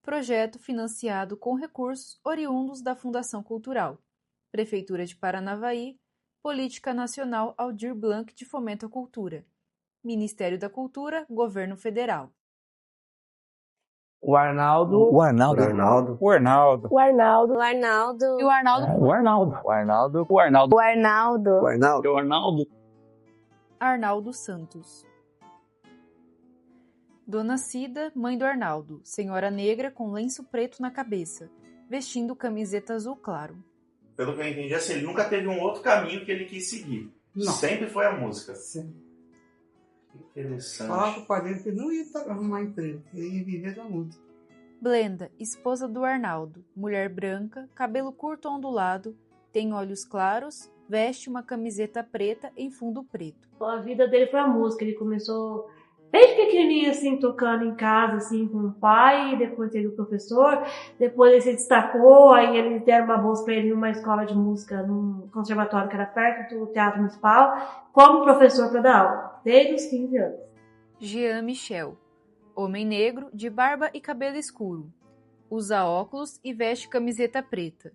Projeto financiado com recursos oriundos da Fundação Cultural, Prefeitura de Paranavaí, Política Nacional Aldir Blanc de Fomento à Cultura, Ministério da Cultura, Governo Federal. O Arnaldo. O Arnaldo. O Arnaldo. O Arnaldo. O Arnaldo. E o Arnaldo. O Arnaldo. O Arnaldo. O Arnaldo. O Arnaldo. O Arnaldo. Arnaldo Santos. Dona Cida, mãe do Arnaldo, senhora negra com lenço preto na cabeça, vestindo camiseta azul claro. Pelo que eu entendi, assim, ele nunca teve um outro caminho que ele quis seguir. Não. Sempre foi a música. Sim. Interessante. Falava pro pai dele que não ia arrumar emprego, ele ia viver da música. Blenda, esposa do Arnaldo, mulher branca, cabelo curto ondulado, tem olhos claros, veste uma camiseta preta em fundo preto. A vida dele foi a música, ele começou desde pequenininho, assim, tocando em casa, assim, com o pai, depois teve o professor, depois ele se destacou, aí eles deram uma bolsa pra ele numa escola de música, num conservatório que era perto do Teatro Municipal, como professor para dar aula, desde os 15 anos. Jean Michel, homem negro, de barba e cabelo escuro, usa óculos e veste camiseta preta.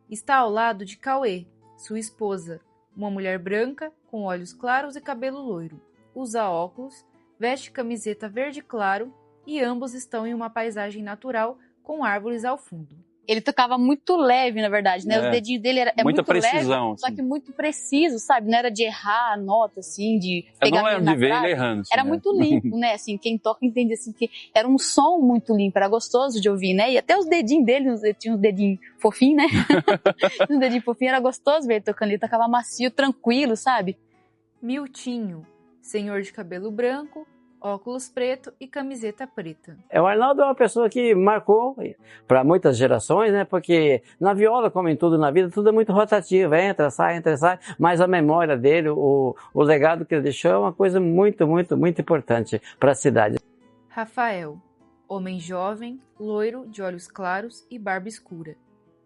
Está ao lado de Cauê, sua esposa, uma mulher branca, com olhos claros e cabelo loiro, usa óculos, veste camiseta verde claro e ambos estão em uma paisagem natural com árvores ao fundo. Ele tocava muito leve, na verdade, né? Os dedinhos dele era muita muito precisão, leve, só que muito preciso, sabe? Não era de errar a nota, assim, de pegar não lembro de ver ele errando. Assim, era né? muito limpo, né? Assim, quem toca entende assim que era um som muito limpo, era gostoso de ouvir, né? E até os dedinhos dele, tinha uns dedinhos fofinhos, né? Uns dedinhos fofinhos, era gostoso ver ele tocando. Ele tocava macio, tranquilo, sabe? Miltinho, senhor de cabelo branco, óculos preto e camiseta preta. O Arnaldo é uma pessoa que marcou para muitas gerações, né? Porque na viola, como em tudo na vida, tudo é muito rotativo, entra, sai, mas a memória dele, o legado que ele deixou é uma coisa muito, muito, muito importante para a cidade. Rafael, homem jovem, loiro, de olhos claros e barba escura.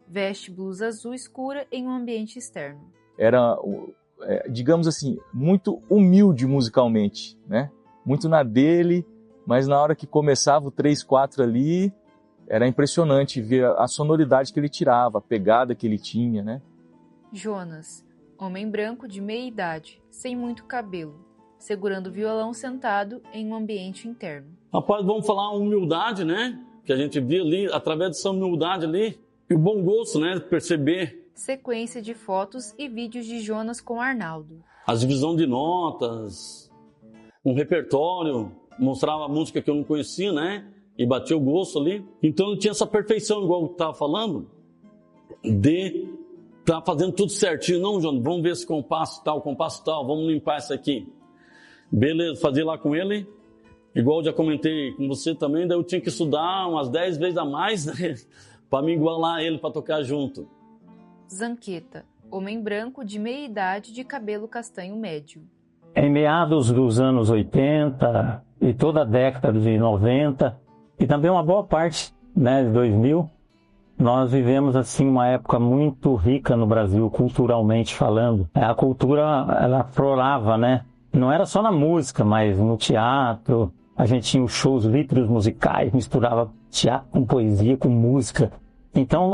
Veste blusa azul escura em um ambiente externo. Era, digamos assim, muito humilde musicalmente, né? Muito na dele, mas na hora que começava o 3, 4 ali, era impressionante ver a sonoridade que ele tirava, a pegada que ele tinha, né? Jonas, homem branco de meia idade, sem muito cabelo, segurando o violão sentado em um ambiente interno. Rapaz, vamos falar humildade, né? Que a gente via ali, através dessa humildade ali, e o bom gosto, né? Perceber. Sequência de fotos e vídeos de Jonas com Arnaldo. A divisão de notas, um repertório, mostrava a música que eu não conhecia, né? E batia o gosto ali. Então eu tinha essa perfeição, igual eu estava falando, de estar fazendo tudo certinho. Não, João, vamos ver esse compasso tal, vamos limpar isso aqui. Beleza, fazia lá com ele. Igual eu já comentei com você também, daí eu tinha que estudar umas 10 vezes a mais, né? Para me igualar ele, para tocar junto. Zanqueta, homem branco de meia idade de cabelo castanho médio. Em meados dos anos 80 e toda a década de 90 e também uma boa parte, né, de 2000, nós vivemos assim uma época muito rica no Brasil, culturalmente falando. A cultura, ela aflorava, né? Não era só na música, mas no teatro. A gente tinha os shows litros musicais, misturava teatro com poesia, com música. Então,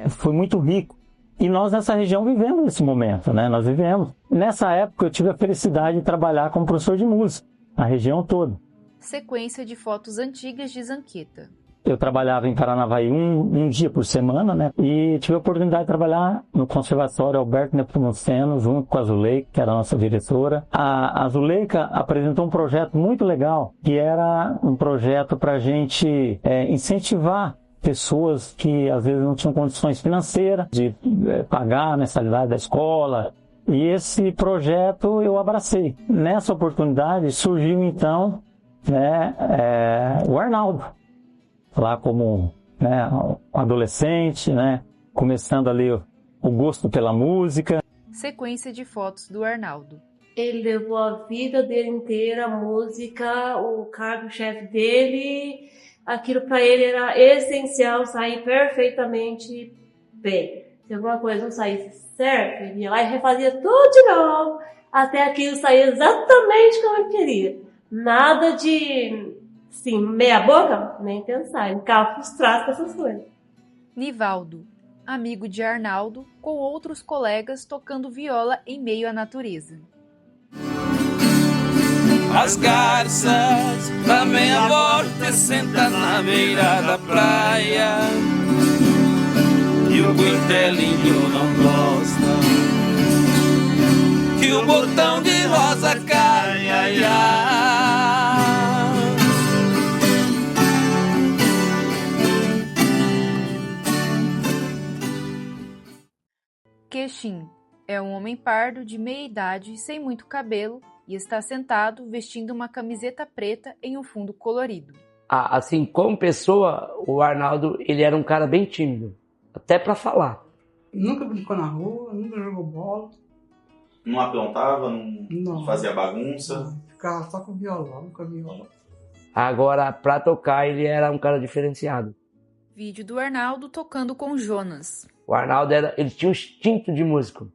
foi muito rico. E nós nessa região vivemos esse momento, né? Nós vivemos. Nessa época eu tive a felicidade de trabalhar como professor de música, na região toda. Sequência de fotos antigas de Zanqueta. Eu trabalhava em Paranavaí um dia por semana, né? E tive a oportunidade de trabalhar no Conservatório Alberto Nepomuceno, junto com a Zuleika, que era a nossa diretora. A Zuleika apresentou um projeto muito legal, que era um projeto para a gente incentivar pessoas que às vezes não tinham condições financeiras de pagar a mensalidade da escola. E esse projeto eu abracei. Nessa oportunidade surgiu então, né, o Arnaldo, lá como, né, um adolescente, né, começando ali o gosto pela música. Sequência de fotos do Arnaldo. Ele levou a vida dele inteira, a música, o cargo-chefe dele. Aquilo para ele era essencial, sair perfeitamente bem. Se alguma coisa não saísse certo, ele ia lá e refazia tudo de novo, até aquilo sair exatamente como ele queria. Nada de Sim, meia boca? Nem pensar. Ele ficava frustrado com essas coisas. Nivaldo, amigo de Arnaldo, com outros colegas tocando viola em meio à natureza. As garças da meia-morte sentam na beira da praia e o coitelinho não gosta que o botão de rosa caia. Ai, ai. Queixim é um homem pardo de meia idade, sem muito cabelo, e está sentado vestindo uma camiseta preta em um fundo colorido. Assim, como pessoa, o Arnaldo, ele era um cara bem tímido, até para falar. Nunca brincou na rua, nunca jogou bola. Não aprontava, não fazia bagunça. Não, ficava só com violão, com a viola. Agora, para tocar, ele era um cara diferenciado. Vídeo do Arnaldo tocando com Jonas. O Arnaldo ele tinha um instinto de músico.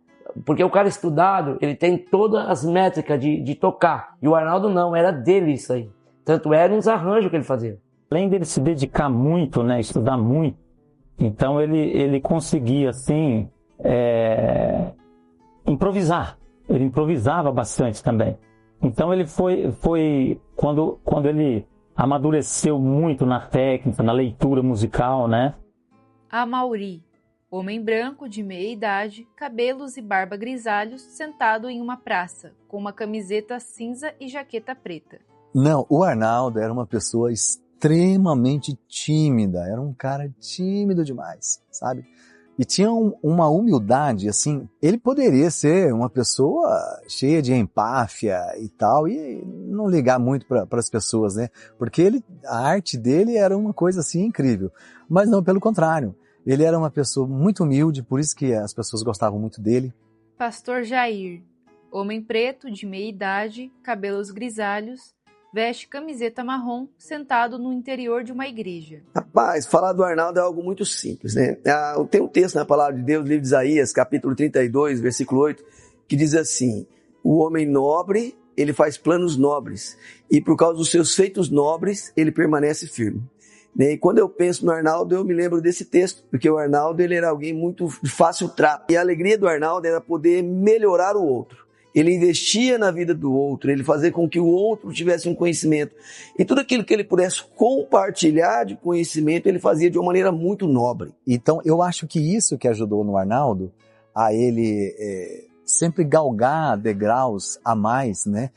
Porque o cara estudado, ele tem todas as métricas de tocar. E o Arnaldo não, era dele isso aí. Tanto era uns arranjos que ele fazia. Além dele se dedicar muito, né, estudar muito, então ele conseguia, assim, improvisar. Ele improvisava bastante também. Então ele foi quando ele amadureceu muito na técnica, na leitura musical, né? Amauri, homem branco de meia idade, cabelos e barba grisalhos, sentado em uma praça, com uma camiseta cinza e jaqueta preta. Não, o Arnaldo era uma pessoa extremamente tímida, era um cara tímido demais, sabe? E tinha uma humildade, assim, ele poderia ser uma pessoa cheia de empáfia e tal, e não ligar muito para as pessoas, né? Porque a arte dele era uma coisa, assim, incrível. Mas não, pelo contrário. Ele era uma pessoa muito humilde, por isso que as pessoas gostavam muito dele. Pastor Jair, homem preto de meia idade, cabelos grisalhos, veste camiseta marrom, sentado no interior de uma igreja. Rapaz, falar do Arnaldo é algo muito simples, né? Tem um texto na Palavra de Deus, livro de Isaías, capítulo 32, versículo 8, que diz assim: o homem nobre, ele faz planos nobres, e por causa dos seus feitos nobres, ele permanece firme. E quando eu penso no Arnaldo, eu me lembro desse texto, porque o Arnaldo, ele era alguém muito de fácil trato. E a alegria do Arnaldo era poder melhorar o outro. Ele investia na vida do outro, ele fazia com que o outro tivesse um conhecimento. E tudo aquilo que ele pudesse compartilhar de conhecimento, ele fazia de uma maneira muito nobre. Então, eu acho que isso que ajudou no Arnaldo a ele sempre galgar degraus a mais, né?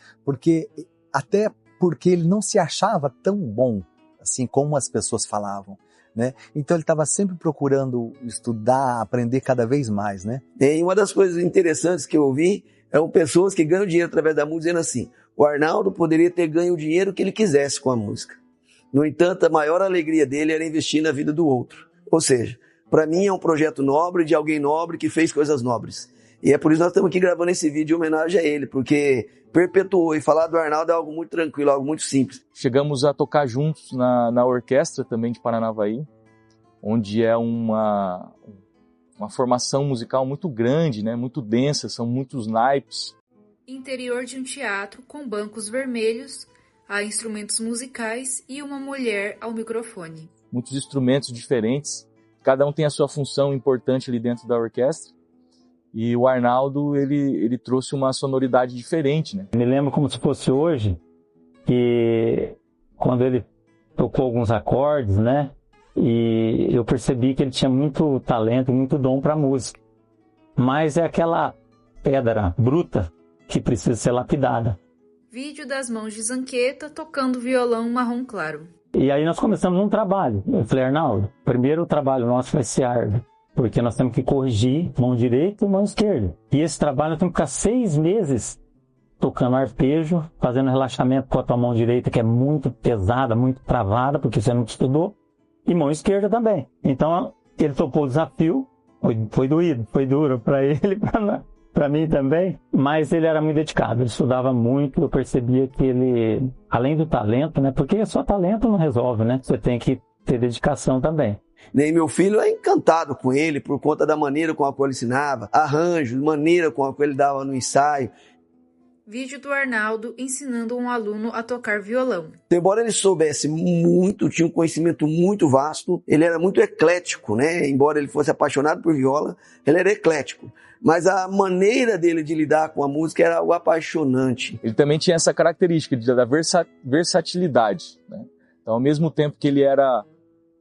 Até porque ele não se achava tão bom, assim como as pessoas falavam, né? Então ele estava sempre procurando estudar, aprender cada vez mais, né? E uma das coisas interessantes que eu ouvi eram pessoas que ganham dinheiro através da música dizendo assim: o Arnaldo poderia ter ganho o dinheiro que ele quisesse com a música. No entanto, a maior alegria dele era investir na vida do outro. Ou seja, para mim é um projeto nobre de alguém nobre que fez coisas nobres. E é por isso que nós estamos aqui gravando esse vídeo em homenagem a ele, porque perpetuou. E falar do Arnaldo é algo muito tranquilo, algo muito simples. Chegamos a tocar juntos na orquestra também de Paranavaí, onde é uma formação musical muito grande, né? Muito densa, são muitos naipes. Interior de um teatro com bancos vermelhos, há instrumentos musicais e uma mulher ao microfone. Muitos instrumentos diferentes, cada um tem a sua função importante ali dentro da orquestra. E o Arnaldo, ele trouxe uma sonoridade diferente, né? Me lembro como se fosse hoje, que quando ele tocou alguns acordes, né? E eu percebi que ele tinha muito talento, muito dom para música. Mas é aquela pedra bruta que precisa ser lapidada. Vídeo das mãos de Zanqueta tocando violão marrom claro. E aí nós começamos um trabalho. Eu falei: Arnaldo, primeiro o trabalho nosso vai ser árduo, porque nós temos que corrigir mão direita e mão esquerda. E esse trabalho nós temos que ficar 6 meses tocando arpejo, fazendo relaxamento com a tua mão direita, que é muito pesada, muito travada, porque você não estudou, e mão esquerda também. Então ele topou o desafio, foi doído, foi duro para ele, para mim também, mas ele era muito dedicado, ele estudava muito. Eu percebia que ele, além do talento, né, porque só talento não resolve, né, você tem que ter dedicação também. E meu filho é encantado com ele por conta da maneira com a qual ele ensinava, arranjos, maneira com a qual ele dava no ensaio. Vídeo do Arnaldo ensinando um aluno a tocar violão. Embora ele soubesse muito, tinha um conhecimento muito vasto, ele era muito eclético, né? Embora ele fosse apaixonado por viola, ele era eclético. Mas a maneira dele de lidar com a música era algo apaixonante. Ele também tinha essa característica da versatilidade, né? Então, ao mesmo tempo que ele era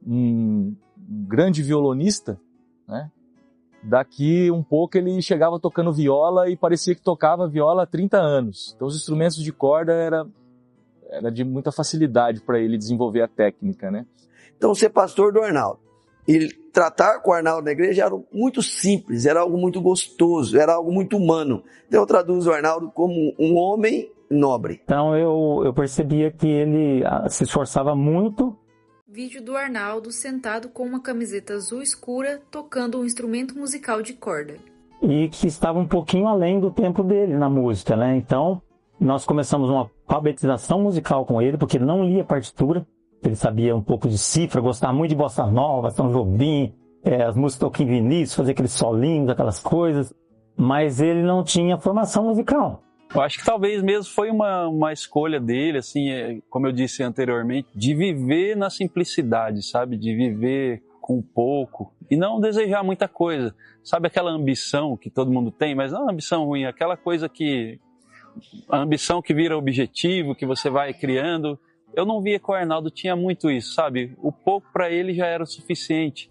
um grande violonista, né? Daqui um pouco ele chegava tocando viola e parecia que tocava viola há 30 anos. Então os instrumentos de corda era de muita facilidade para ele desenvolver a técnica, né? Então ser pastor do Arnaldo, ele tratar com o Arnaldo na igreja era algo muito simples, era algo muito gostoso, era algo muito humano. Então eu traduzo o Arnaldo como um homem nobre. Então eu percebia que ele se esforçava muito. Vídeo do Arnaldo sentado com uma camiseta azul escura, tocando um instrumento musical de corda. E que estava um pouquinho além do tempo dele na música, né? Então, nós começamos uma alfabetização musical com ele, porque ele não lia partitura. Ele sabia um pouco de cifra, gostava muito de bossa nova, São Jobim, as músicas Toquinho Vinícius, fazer aqueles solinhos, aquelas coisas. Mas ele não tinha formação musical. Eu acho que talvez mesmo foi uma escolha dele, assim, como eu disse anteriormente, de viver na simplicidade, sabe? De viver com pouco e não desejar muita coisa. Sabe aquela ambição que todo mundo tem, mas não uma ambição ruim, aquela coisa a ambição que vira objetivo, que você vai criando. Eu não via que o Arnaldo tinha muito isso, sabe? O pouco para ele já era o suficiente.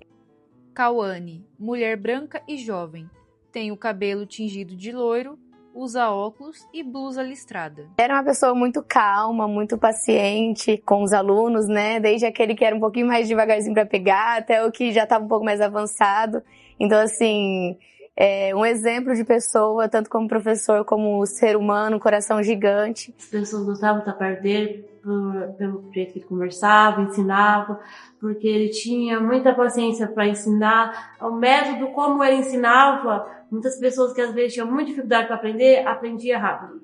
Cauane, mulher branca e jovem, tem o cabelo tingido de loiro, usa óculos e blusa listrada. Era uma pessoa muito calma, muito paciente com os alunos, né? Desde aquele que era um pouquinho mais devagarzinho para pegar, até o que já estava um pouco mais avançado. Então, assim, um exemplo de pessoa, tanto como professor, como ser humano, coração gigante. As pessoas gostavam de estar perto dele pelo jeito que ele conversava, ensinava, porque ele tinha muita paciência para ensinar. O método como ele ensinava, muitas pessoas que às vezes tinham muita dificuldade para aprender, aprendia rápido.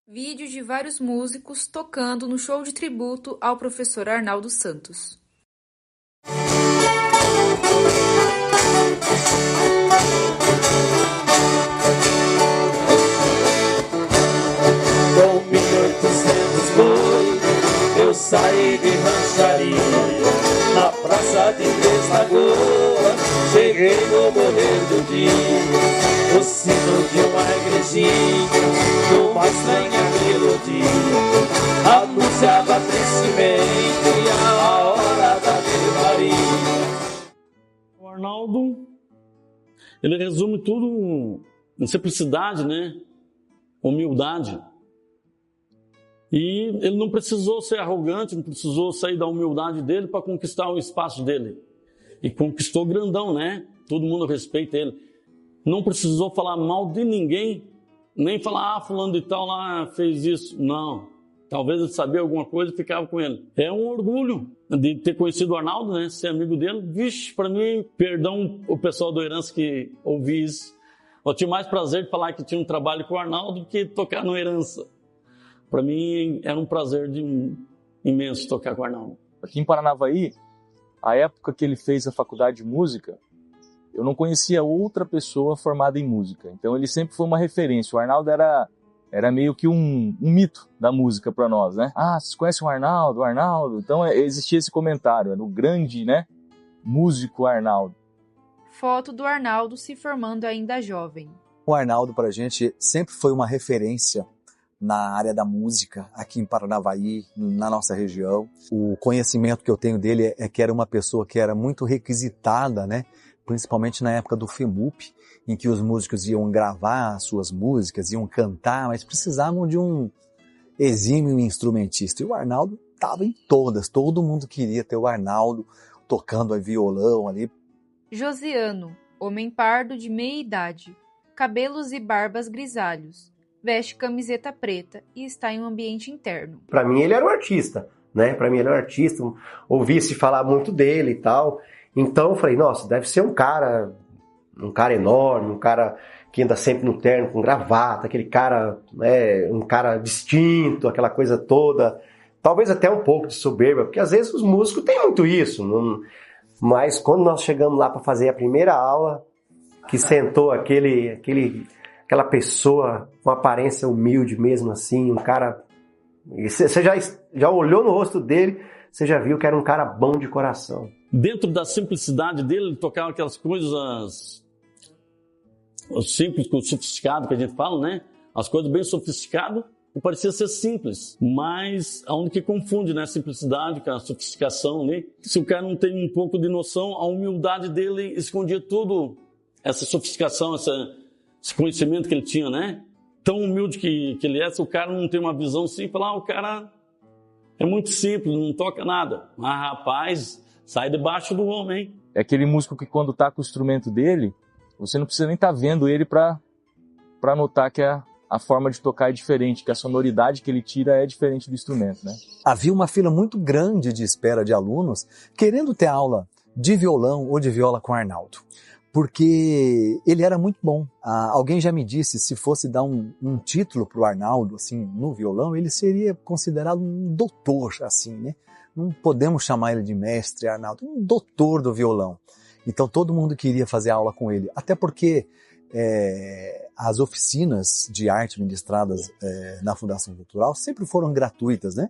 Vídeo de vários músicos tocando no show de tributo ao professor Arnaldo Santos. Com 1800 foi, eu saí de rancharia, na praça de Três Lagoas, cheguei no morrer do dia, o sino de uma igrejinha, numa estranha melodia, anunciava tristemente a hora da Maria. O Arnaldo, ele resume tudo em simplicidade, né? Humildade. E ele não precisou ser arrogante, não precisou sair da humildade dele para conquistar o espaço dele. E conquistou grandão, né? Todo mundo respeita ele. Não precisou falar mal de ninguém, nem falar, fulano de tal lá fez isso. Não. Talvez ele sabia alguma coisa e ficava com ele. É um orgulho de ter conhecido o Arnaldo, né? Ser amigo dele. Vixe, para mim, perdão o pessoal do Herança que ouvi isso. Eu tinha mais prazer de falar que tinha um trabalho com o Arnaldo do que tocar no Herança. Para mim, era um prazer imenso tocar com o Arnaldo. Aqui em Paranavaí, a época que ele fez a faculdade de música, eu não conhecia outra pessoa formada em música. Então ele sempre foi uma referência. O Arnaldo era meio que um mito da música para nós, né? Ah, vocês conhecem o Arnaldo? O Arnaldo? Então existia esse comentário, era o grande, né, músico Arnaldo. Foto do Arnaldo se formando ainda jovem. O Arnaldo pra gente sempre foi uma referência na área da música, aqui em Paranavaí, na nossa região. O conhecimento que eu tenho dele é que era uma pessoa que era muito requisitada, né? Principalmente na época do FEMUP, em que os músicos iam gravar as suas músicas, iam cantar, mas precisavam de um exímio instrumentista. E o Arnaldo estava em todas, todo mundo queria ter o Arnaldo tocando violão ali. Josiano, homem pardo de meia idade, cabelos e barbas grisalhos. Veste camiseta preta e está em um ambiente interno. Para mim ele era um artista, né? Para mim ele era um artista, ouvi-se falar muito dele e tal. Então eu falei, nossa, deve ser um cara enorme, um cara que anda sempre no terno com gravata, aquele cara, né, um cara distinto, aquela coisa toda. Talvez até um pouco de soberba, porque às vezes os músicos têm muito isso. Mas quando nós chegamos lá para fazer a primeira aula, que sentou aquela aquela pessoa com aparência humilde mesmo assim, um cara... Você já olhou no rosto dele, você já viu que era um cara bom de coração. Dentro da simplicidade dele, ele tocava aquelas coisas simples com sofisticado que a gente fala, né? As coisas bem sofisticadas, parecia ser simples, mas aonde que confunde, né? A simplicidade com a sofisticação ali. Se o cara não tem um pouco de noção, a humildade dele escondia tudo, essa sofisticação, esse conhecimento que ele tinha, né? Tão humilde que ele é, se o cara não tem uma visão assim, fala, o cara é muito simples, não toca nada. Mas, rapaz, sai debaixo do homem, hein? É aquele músico que quando tá com o instrumento dele, você não precisa nem estar vendo ele para notar que a forma de tocar é diferente, que a sonoridade que ele tira é diferente do instrumento, né? Havia uma fila muito grande de espera de alunos querendo ter aula de violão ou de viola com Arnaldo, porque ele era muito bom. Alguém já me disse, se fosse dar um título para o Arnaldo, assim, no violão, ele seria considerado um doutor, assim, né? Não podemos chamar ele de mestre Arnaldo, um doutor do violão. Então todo mundo queria fazer aula com ele, até porque as oficinas de arte ministradas na Fundação Cultural sempre foram gratuitas, né?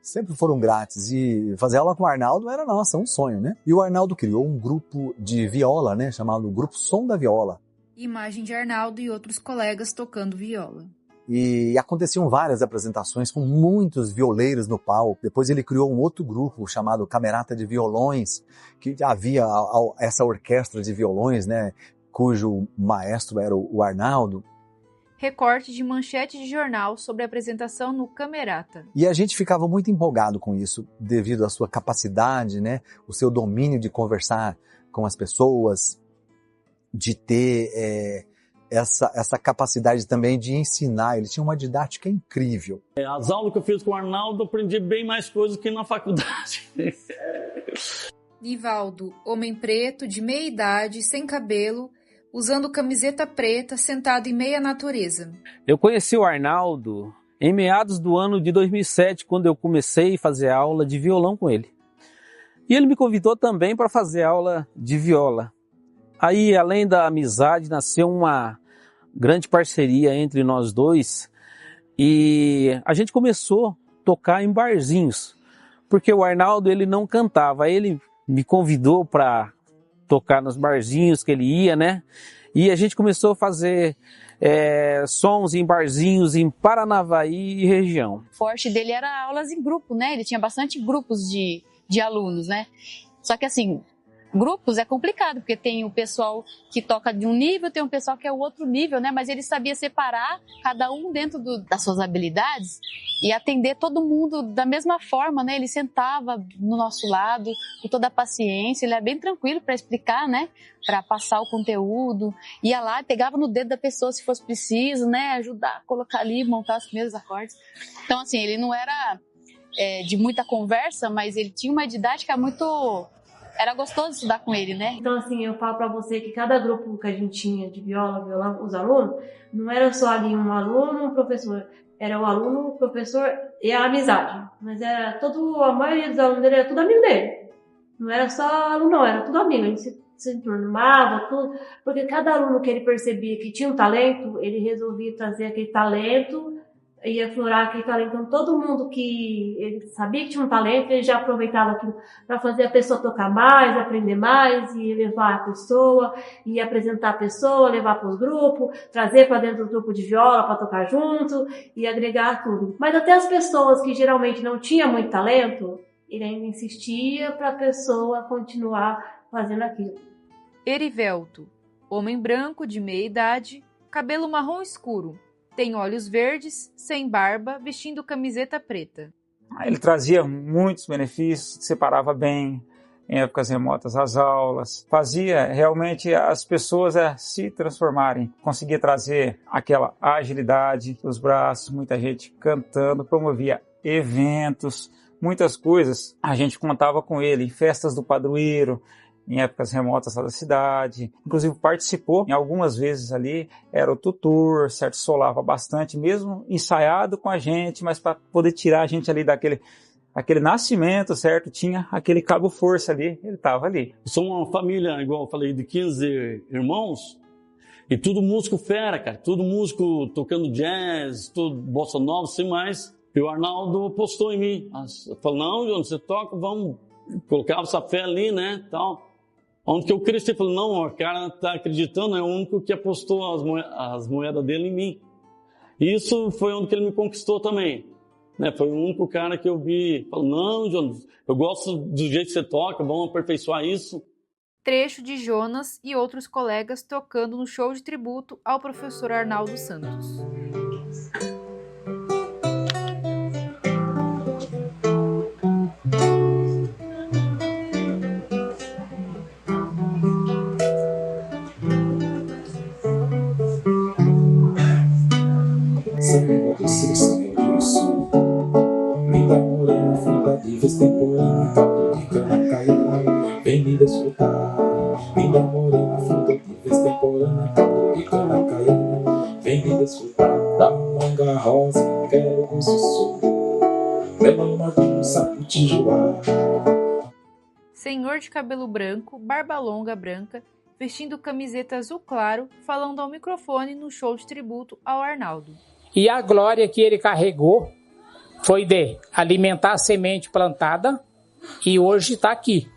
Sempre foram grátis, e fazer aula com o Arnaldo era, nossa, um sonho, né? E o Arnaldo criou um grupo de viola, né? Chamado Grupo Som da Viola. Imagem de Arnaldo e outros colegas tocando viola. E aconteciam várias apresentações com muitos violeiros no palco. Depois ele criou um outro grupo chamado Camerata de Violões, que havia essa orquestra de violões, né? Cujo maestro era o Arnaldo. Recorte de manchete de jornal sobre a apresentação no Camerata. E a gente ficava muito empolgado com isso, devido à sua capacidade, né? O seu domínio de conversar com as pessoas, de ter essa capacidade também de ensinar. Ele tinha uma didática incrível. As aulas que eu fiz com o Arnaldo, eu aprendi bem mais coisas que na faculdade. Nivaldo, homem preto, de meia idade, sem cabelo, usando camiseta preta, sentado em meia natureza. Eu conheci o Arnaldo em meados do ano de 2007, quando eu comecei a fazer aula de violão com ele. E ele me convidou também para fazer aula de viola. Aí, além da amizade, nasceu uma grande parceria entre nós dois e a gente começou a tocar em barzinhos, porque o Arnaldo ele não cantava, aí ele me convidou para tocar nos barzinhos que ele ia, né? E a gente começou a fazer sons em barzinhos em Paranavaí e região. O forte dele era aulas em grupo, né? Ele tinha bastante grupos de alunos, né? Só que assim, grupos é complicado, porque tem o pessoal que toca de um nível, tem o pessoal que é o outro nível, né? Mas ele sabia separar cada um dentro das suas habilidades e atender todo mundo da mesma forma, né? Ele sentava no nosso lado com toda a paciência, ele era bem tranquilo para explicar, né? Para passar o conteúdo, ia lá, pegava no dedo da pessoa se fosse preciso, né? Ajudar, colocar ali, montar os primeiros acordes. Então, assim, ele não era de muita conversa, mas ele tinha uma didática muito... Era gostoso estudar com ele, né? Então, assim, eu falo pra você que cada grupo que a gente tinha de viola, violão, os alunos, não era só ali um aluno e um professor. Era o aluno, o professor e a amizade. Mas era a maioria dos alunos dele era tudo amigo dele. Não era só aluno, não, era tudo amigo. A gente se turmava, tudo. Porque cada aluno que ele percebia que tinha um talento, ele resolvia trazer aquele talento e aflorar aquele talento. Então, todo mundo que ele sabia que tinha um talento, ele já aproveitava aquilo para fazer a pessoa tocar mais, aprender mais, e levar a pessoa, e apresentar a pessoa, levar para os grupos, trazer para dentro do grupo de viola para tocar junto, e agregar tudo. Mas até as pessoas que geralmente não tinham muito talento, ele ainda insistia para a pessoa continuar fazendo aquilo. Erivelto, homem branco de meia idade, cabelo marrom escuro. Tem olhos verdes, sem barba, vestindo camiseta preta. Ele trazia muitos benefícios, separava bem em épocas remotas as aulas, fazia realmente as pessoas se transformarem. Conseguia trazer aquela agilidade dos braços, muita gente cantando, promovia eventos, muitas coisas. A gente contava com ele em festas do padroeiro, em épocas remotas da cidade, inclusive participou em algumas vezes ali, era o tutor, certo, solava bastante, mesmo ensaiado com a gente, mas para poder tirar a gente ali daquele nascimento, certo, tinha aquele cabo força ali, ele estava ali. Sou uma família, igual eu falei, de 15 irmãos, E tudo músico fera, cara. Tudo músico tocando jazz, tudo bossa nova, sem mais. E o Arnaldo apostou em mim. Falou, não, João, você toca, vamos colocar essa fé ali, né, tal. Onde que eu cresci, falei, não, o cara tá acreditando, é o único que apostou as moedas dele em mim. E isso foi onde que ele me conquistou também. Né? Foi o único cara que eu vi, falou, não, João, eu gosto do jeito que você toca, vamos aperfeiçoar isso. Trecho de Jonas e outros colegas tocando no show de tributo ao professor Arnaldo Santos. Linda morena, fruta de vez temporânea, caldo de cana caiu, vem me desfrutar. Linda morena, fruta de vez temporânea, caldo de cana caiu, vem me desfrutar. Da manga rosa, quero um sussurro, melão maduro, sapo tijuá. Senhor de cabelo branco, barba longa branca, vestindo camiseta azul claro, falando ao microfone no show de tributo ao Arnaldo. E a glória que ele carregou foi de alimentar a semente plantada e hoje está aqui.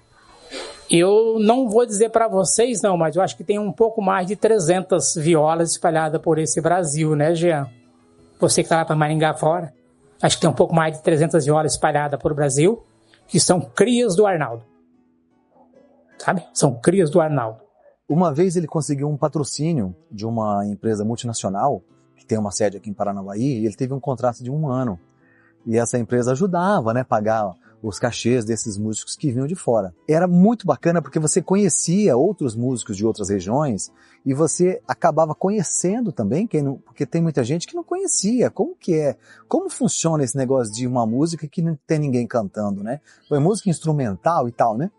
Eu não vou dizer para vocês não, mas eu acho que tem um pouco mais de 300 violas espalhadas por esse Brasil, né, Jean? Você que está lá para Maringá fora, acho que tem um pouco mais de 300 violas espalhadas por Brasil, que são crias do Arnaldo. Sabe? São crias do Arnaldo. Uma vez ele conseguiu um patrocínio de uma empresa multinacional, que tem uma sede aqui em Paranavaí, e ele teve um contrato de 1 ano. E essa empresa ajudava, né, a pagar os cachês desses músicos que vinham de fora. Era muito bacana porque você conhecia outros músicos de outras regiões e você acabava conhecendo também, porque tem muita gente que não conhecia como que é, como funciona esse negócio de uma música que não tem ninguém cantando, né? Foi música instrumental e tal, né?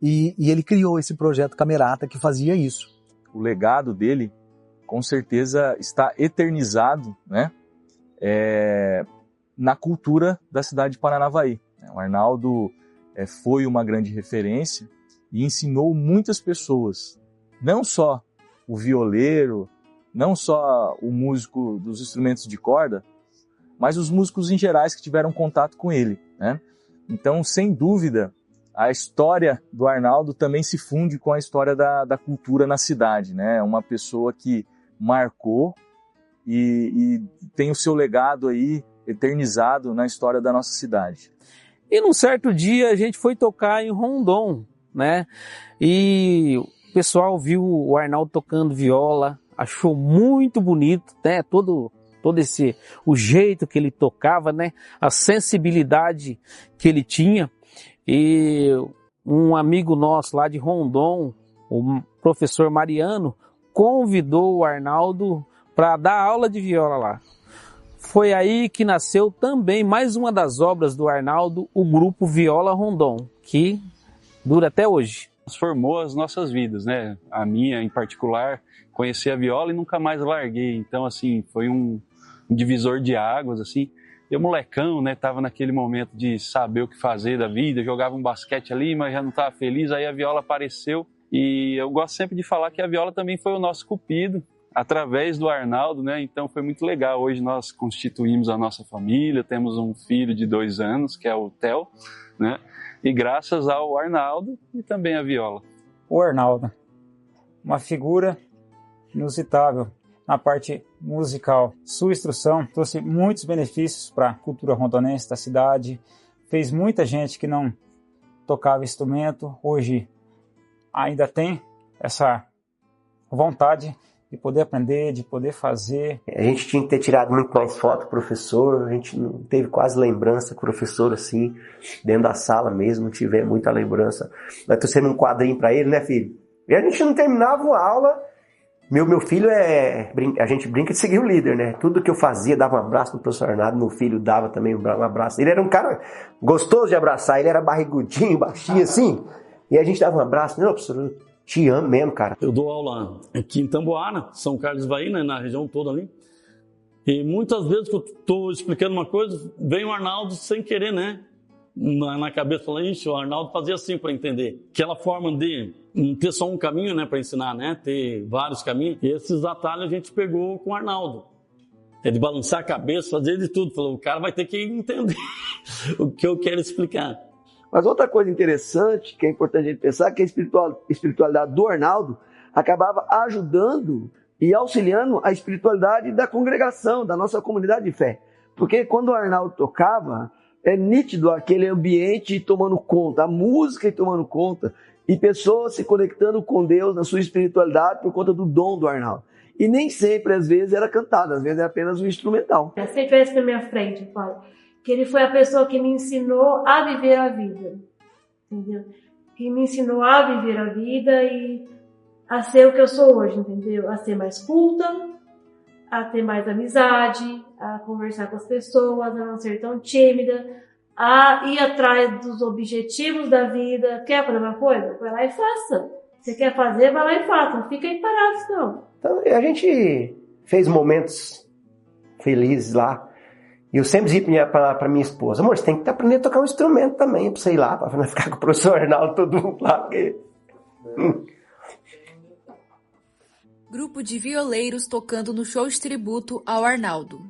E ele criou esse projeto Camerata que fazia isso. O legado dele, com certeza, está eternizado, né? Na cultura da cidade de Paranavaí. O Arnaldo foi uma grande referência e ensinou muitas pessoas, não só o violeiro, não só o músico dos instrumentos de corda, mas os músicos em gerais que tiveram contato com ele, né? Então, sem dúvida, a história do Arnaldo também se funde com a história da cultura na cidade, né? Uma pessoa que marcou e tem o seu legado aí eternizado na história da nossa cidade. E num certo dia a gente foi tocar em Rondon, né? E o pessoal viu o Arnaldo tocando viola, achou muito bonito, né? Todo o jeito que ele tocava, né? A sensibilidade que ele tinha. E um amigo nosso lá de Rondon, o professor Mariano, convidou o Arnaldo para dar aula de viola lá. Foi aí que nasceu também mais uma das obras do Arnaldo, o grupo Viola Rondon, que dura até hoje. Transformou as nossas vidas, né? A minha, em particular, conheci a viola e nunca mais larguei. Então, assim, foi um divisor de águas, assim. Eu, molecão, né, tava naquele momento de saber o que fazer da vida, jogava um basquete ali, mas já não estava feliz, aí a viola apareceu. E eu gosto sempre de falar que a viola também foi o nosso cupido, através do Arnaldo, né? Então foi muito legal. Hoje nós constituímos a nossa família, temos um filho de 2 anos, que é o Theo, né? E graças ao Arnaldo e também a viola. O Arnaldo, uma figura inusitável na parte musical. Sua instrução trouxe muitos benefícios para a cultura rondonense da cidade, fez muita gente que não tocava instrumento, hoje ainda tem essa vontade de poder aprender, de poder fazer. A gente tinha que ter tirado muito mais foto com o professor, a gente não teve quase lembrança com o professor assim, dentro da sala mesmo, não tive muita lembrança. Nós trouxemos um quadrinho para ele, né, filho? E a gente não terminava uma aula. Meu filho a gente brinca de seguir o líder, né? Tudo que eu fazia, dava um abraço no professor Arnaldo, meu filho dava também um abraço. Ele era um cara gostoso de abraçar, ele era barrigudinho, baixinho assim, e a gente dava um abraço. Não, professor, eu te amo mesmo, cara. Eu dou aula aqui em Tamboara, São Carlos Vai, né, na região toda ali. E muitas vezes que eu estou explicando uma coisa, vem o Arnaldo sem querer, né? na cabeça, falei, ixi, o Arnaldo fazia assim para entender. Aquela forma de não ter só um caminho, né, para ensinar, né, ter vários caminhos. E esses atalhos a gente pegou com o Arnaldo. É de balançar a cabeça, fazer de tudo. Falou, o cara vai ter que entender o que eu quero explicar. Mas outra coisa interessante, que é importante a gente pensar, que a espiritualidade do Arnaldo acabava ajudando e auxiliando a espiritualidade da congregação, da nossa comunidade de fé. Porque quando o Arnaldo tocava, é nítido aquele ambiente tomando conta, a música tomando conta, e pessoas se conectando com Deus na sua espiritualidade por conta do dom do Arnaldo. E nem sempre, às vezes, era cantado, às vezes era apenas um instrumental. Se ele tivesse na minha frente, Paulo, que ele foi a pessoa que me ensinou a viver a vida, entendeu? Que me ensinou a viver a vida e a ser o que eu sou hoje, entendeu? A ser mais culta, a ter mais amizade, a conversar com as pessoas, a não ser tão tímida, a ir atrás dos objetivos da vida. Quer fazer uma coisa? Vai lá e faça. Você quer fazer, vai lá e faça. Não fica aí parado, não. Então, a gente fez momentos felizes lá. E eu sempre dizia pra minha esposa, amor, você tem que aprender a tocar um instrumento também, pra você ir lá, pra não ficar com o professor Arnaldo todo mundo lá. Porque... Grupo de violeiros tocando no show de tributo ao Arnaldo.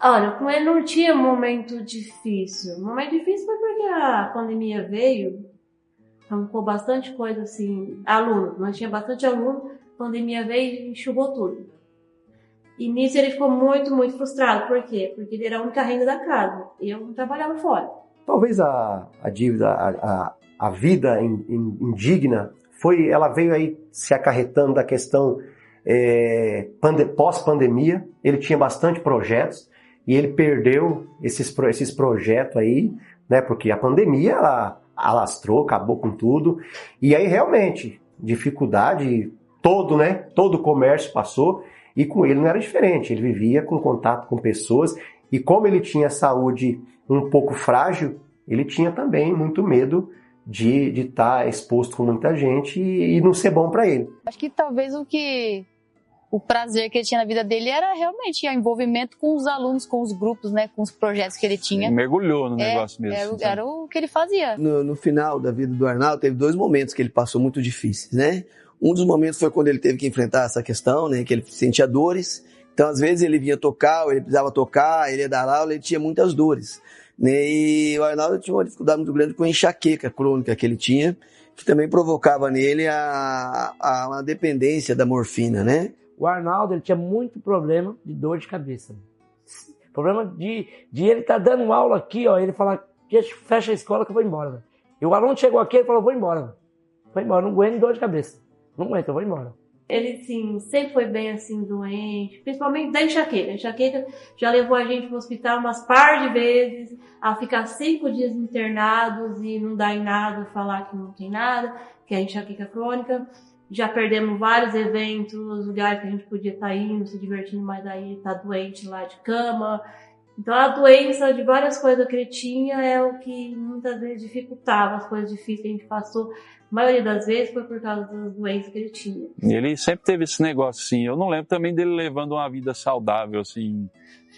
Olha, com ele não tinha momento difícil. O momento difícil foi porque a pandemia veio, arrancou bastante coisa assim, aluno, nós tinha bastante aluno, a pandemia veio e enxugou tudo. E nisso ele ficou muito, muito frustrado. Por quê? Porque ele era a única renda da casa e eu não trabalhava fora. Talvez a dívida, a vida indigna, ela veio aí se acarretando da questão pós-pandemia. Ele tinha bastante projetos e ele perdeu esses projetos aí, né? Porque a pandemia ela alastrou, acabou com tudo. E aí realmente, dificuldade, todo o comércio passou. E com ele não era diferente, ele vivia com contato com pessoas e como ele tinha saúde um pouco frágil, ele tinha também muito medo de estar exposto com muita gente e não ser bom para ele. Acho que talvez o prazer que ele tinha na vida dele era realmente o envolvimento com os alunos, com os grupos, né, com os projetos que ele tinha. Ele mergulhou no negócio mesmo. Era o que ele fazia. No final da vida do Arnaldo, teve 2 momentos que ele passou muito difíceis, né? Um dos momentos foi quando ele teve que enfrentar essa questão, né, que ele sentia dores. Então, às vezes, ele vinha tocar, ou ele precisava tocar, ele ia dar aula, ele tinha muitas dores, né? E o Arnaldo tinha uma dificuldade muito grande com a enxaqueca crônica que ele tinha, que também provocava nele uma dependência da morfina, né? O Arnaldo, ele tinha muito problema de dor de cabeça. Problema de ele estar dando aula aqui, ó, ele fala, fecha a escola que eu vou embora. Véio. E o aluno chegou aqui, ele falou, vou embora. Vou embora, não aguento dor de cabeça. Não aguento, eu vou embora. Ele, sim, sempre foi bem, assim, doente, principalmente da enxaqueca. A enxaqueca já levou a gente pro hospital umas par de vezes, a ficar 5 dias internados e não dar em nada, falar que não tem nada, que é enxaqueca crônica. Já perdemos vários eventos, lugares que a gente podia estar indo, se divertindo, mas aí tá doente lá de cama. Então a doença de várias coisas que ele tinha é o que muitas vezes dificultava as coisas difíceis que a gente passou. A maioria das vezes foi por causa das doenças que ele tinha. Ele sempre teve esse negócio, assim. Eu não lembro também dele levando uma vida saudável, assim,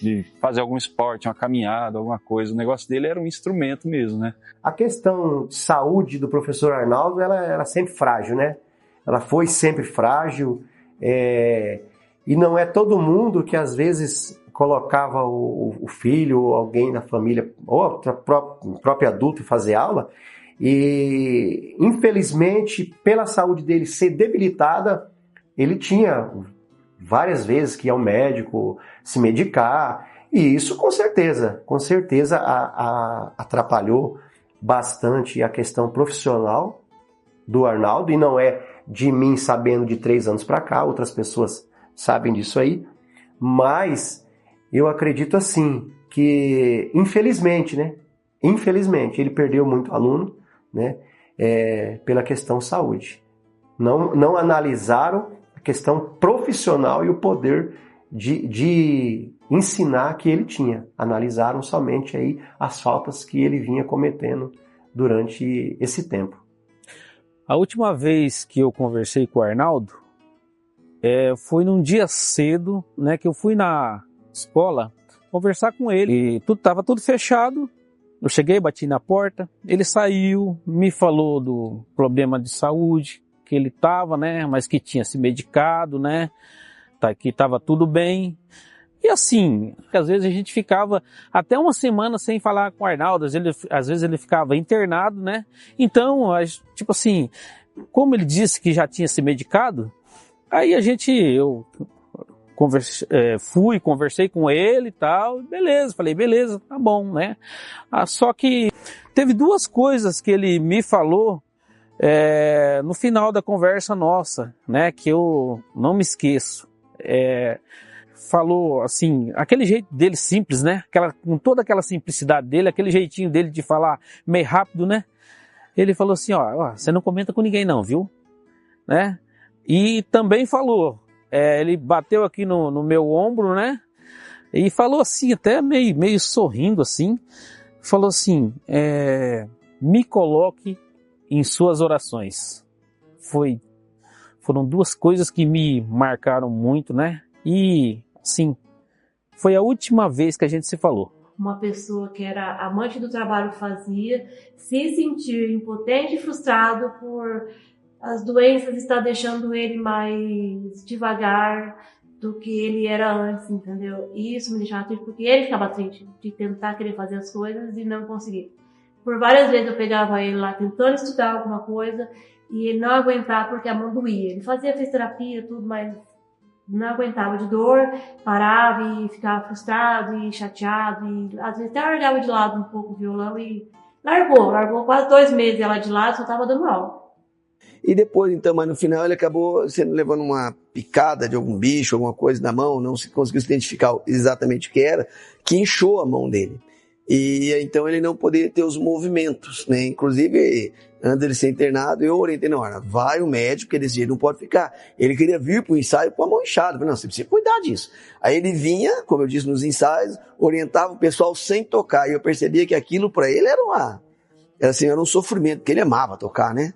de fazer algum esporte, uma caminhada, alguma coisa. O negócio dele era um instrumento mesmo, né? A questão de saúde do professor Arnaldo, ela era sempre frágil, né? Ela foi sempre frágil. E não é todo mundo que, às vezes, colocava o filho ou alguém na família, ou o próprio adulto, fazer aula. E, infelizmente, pela saúde dele ser debilitada, ele tinha várias vezes que ir ao médico, se medicar, e isso com certeza atrapalhou bastante a questão profissional do Arnaldo, e não é de mim sabendo de 3 anos para cá, outras pessoas sabem disso aí, mas eu acredito assim, que infelizmente ele perdeu muito aluno, né? pela questão saúde. Não analisaram a questão profissional e o poder de ensinar que ele tinha. Analisaram somente aí as faltas que ele vinha cometendo durante esse tempo. A última vez que eu conversei com o Arnaldo foi num dia cedo, né, que eu fui na escola conversar com ele. E estava tudo fechado. Eu cheguei, bati na porta, ele saiu, me falou do problema de saúde que ele estava, né, mas que tinha se medicado, né, que estava tudo bem. E assim, às vezes a gente ficava até uma semana sem falar com o Arnaldo, às vezes ele ficava internado, né? Então, tipo assim, como ele disse que já tinha se medicado, aí eu conversei com ele e tal, beleza, falei, beleza, tá bom, né? Só que teve duas coisas que ele me falou no final da conversa nossa, né, que eu não me esqueço. Falou assim, aquele jeito dele simples, né? Com toda aquela simplicidade dele, aquele jeitinho dele de falar meio rápido, né? Ele falou assim, ó, você não comenta com ninguém não, viu? Né? E também falou, ele bateu aqui no meu ombro, né? E falou assim, até meio sorrindo assim, falou assim, me coloque em suas orações. Foram duas coisas que me marcaram muito, né? E, sim, foi a última vez que a gente se falou. Uma pessoa que era amante do trabalho que fazia, se sentir impotente e frustrado por as doenças estar deixando ele mais devagar do que ele era antes, entendeu? E isso me deixava triste, porque ele ficava triste de tentar querer fazer as coisas e não conseguir. Por várias vezes eu pegava ele lá tentando estudar alguma coisa e ele não aguentava porque a mão doía. Ele fez terapia, tudo, mas não aguentava de dor, parava e ficava frustrado e chateado e às vezes até largava de lado um pouco o violão e largou quase 2 meses ela de lado, só estava dando aula. E depois, então, mas no final ele acabou levando uma picada de algum bicho, alguma coisa na mão, não se conseguiu se identificar exatamente o que era, que inchou a mão dele. E então ele não poderia ter os movimentos, né? Inclusive, antes de ele ser internado, eu orientei, não, vai o médico, porque desse jeito não pode ficar. Ele queria vir para o ensaio com a mão inchada. Eu falei, não, você precisa cuidar disso. Aí ele vinha, como eu disse, nos ensaios, orientava o pessoal sem tocar. E eu percebia que aquilo para ele era um sofrimento, porque ele amava tocar, né?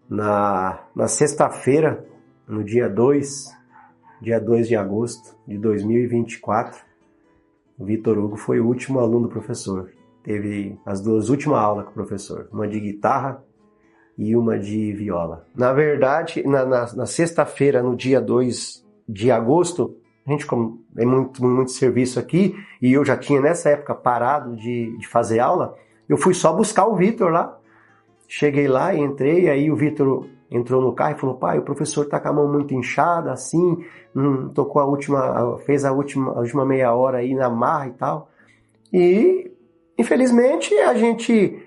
Na sexta-feira, no dia 2 de agosto de 2024, o Vitor Hugo foi o último aluno do professor. Teve as 2 últimas aulas com o professor, uma de guitarra e uma de viola. Na verdade, na sexta-feira, no dia 2 de agosto, a gente, como é muito serviço aqui, e eu já tinha nessa época parado de fazer aula, eu fui só buscar o Vitor lá. Cheguei lá e entrei, aí o Vitor entrou no carro e falou, pai, o professor tá com a mão muito inchada, assim, fez a última meia hora aí na marra e tal. E, infelizmente, a gente...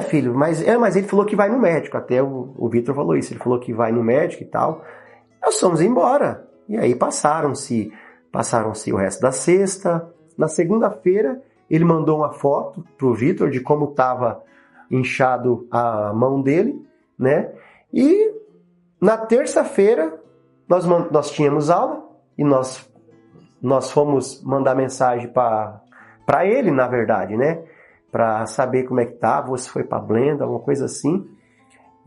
filho, mas ele falou que vai no médico, até o Vitor falou isso, ele falou que vai no médico e tal. Nós fomos embora. E aí passaram-se o resto da sexta. Na segunda-feira, ele mandou uma foto pro Vitor de como estava inchado a mão dele, né? E na terça-feira nós tínhamos aula e nós fomos mandar mensagem para ele, na verdade, né? Para saber como é que estava, ou se foi para Blenda, alguma coisa assim.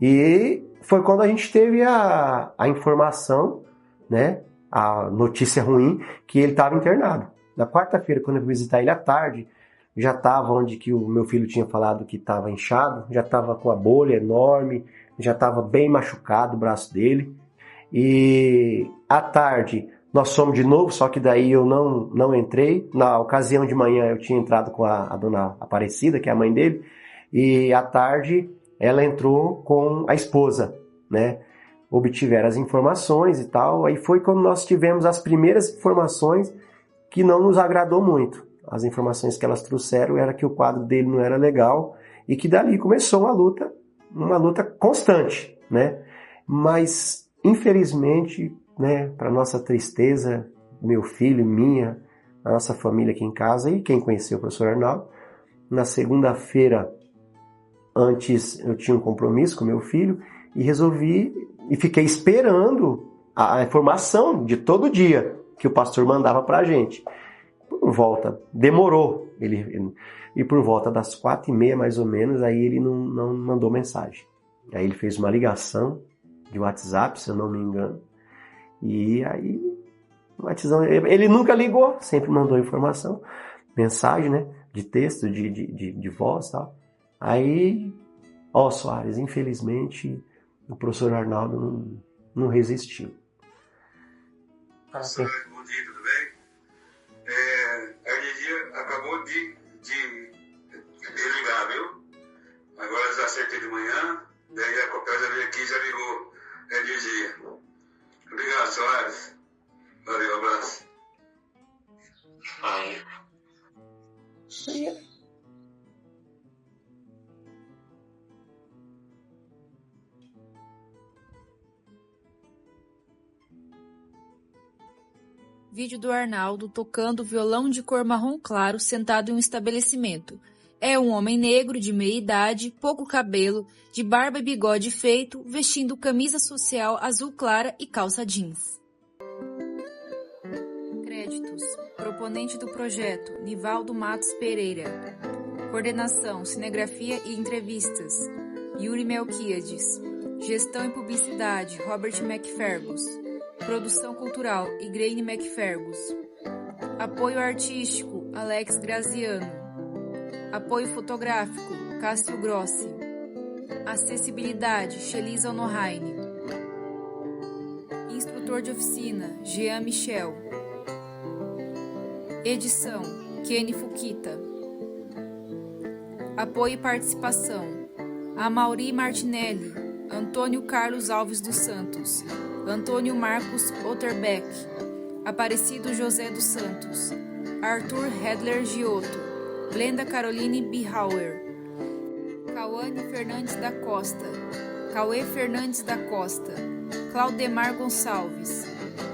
E foi quando a gente teve a informação, né? A notícia ruim que ele estava internado. Na quarta-feira, quando eu fui visitar ele à tarde, já estava onde que o meu filho tinha falado que estava inchado, já estava com a bolha enorme, já estava bem machucado o braço dele. E à tarde nós fomos de novo, só que daí eu não entrei. Na ocasião de manhã eu tinha entrado com a dona Aparecida, que é a mãe dele, e à tarde ela entrou com a esposa, né? Obtiveram as informações e tal. Aí foi quando nós tivemos as primeiras informações que não nos agradou muito. As informações que elas trouxeram era que o quadro dele não era legal e que dali começou uma luta constante, né? Mas, infelizmente, né, para nossa tristeza, meu filho, minha, a nossa família aqui em casa e quem conheceu o professor Arnaldo, na segunda-feira Antes eu tinha um compromisso com meu filho e resolvi e fiquei esperando a informação de todo dia que o pastor mandava pra gente. Por volta, demorou, e por volta das 4h30 mais ou menos, aí ele não mandou mensagem. Aí ele fez uma ligação de WhatsApp, se eu não me engano, e aí ele nunca ligou, sempre mandou informação, mensagem, né, de texto, de voz e tal. Aí, Soares, infelizmente, o professor Arnaldo não resistiu. Assim. Bom dia, tudo bem? A Ligia acabou de ligar, viu? Agora eu já acertei de manhã, daí a Copel já veio aqui e já ligou Ligia. Obrigado, Soares. Valeu, abraço. Aí. Vídeo do Arnaldo tocando violão de cor marrom claro sentado em um estabelecimento. É um homem negro de meia idade, pouco cabelo, de barba e bigode feito, vestindo camisa social azul clara e calça jeans. Créditos. Proponente do projeto, Nivaldo Matos Pereira. Coordenação, cinegrafia e entrevistas, Yuri Melquiades. Gestão e publicidade, Robert McFergus. Produção cultural, Igraine McFergus. Apoio artístico, Alex Graziano. Apoio fotográfico, Cássio Grossi. Acessibilidade, Shelisa Onohaine. Instrutor de oficina, Jean Michel. Edição, Kenny Fukita. Apoio e participação, Amaury Martinelli, Antônio Carlos Alves dos Santos, Antônio Marcos Otterbeck, Aparecido José dos Santos, Arthur Hedler Giotto, Blenda Caroline Bihauer, Cauane Fernandes da Costa, Cauê Fernandes da Costa, Claudemar Gonçalves,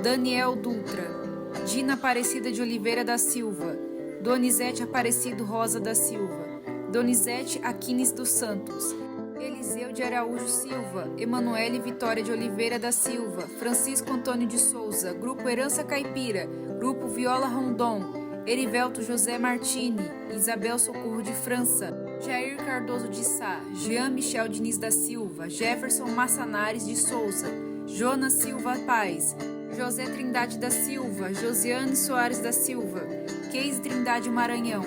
Daniel Dutra, Dina Aparecida de Oliveira da Silva, Donizete Aparecido Rosa da Silva, Donizete Aquines dos Santos, Eliseu de Araújo Silva, Emanuele Vitória de Oliveira da Silva, Francisco Antônio de Souza, Grupo Herança Caipira, Grupo Viola Rondon, Erivelto José Martini, Isabel Socorro de França, Jair Cardoso de Sá, Jean Michel Diniz da Silva, Jefferson Massanares de Souza, Jonas Silva Paz, José Trindade da Silva, Josiane Soares da Silva, Keise Trindade Maranhão,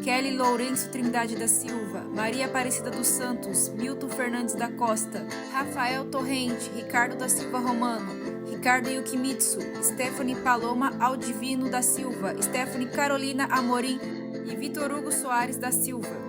Kelly Lourenço Trindade da Silva, Maria Aparecida dos Santos, Milton Fernandes da Costa, Rafael Torrente, Ricardo da Silva Romano, Ricardo Yukimitsu, Stephanie Paloma Aldivino da Silva, Stephanie Carolina Amorim e Vitor Hugo Soares da Silva.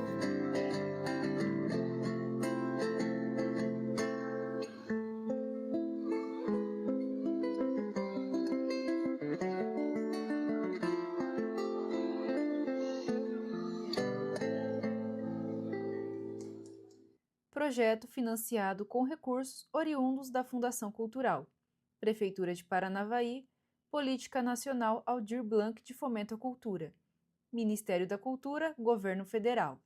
Projeto financiado com recursos oriundos da Fundação Cultural, Prefeitura de Paranavaí, Política Nacional Aldir Blanc de Fomento à Cultura, Ministério da Cultura, Governo Federal.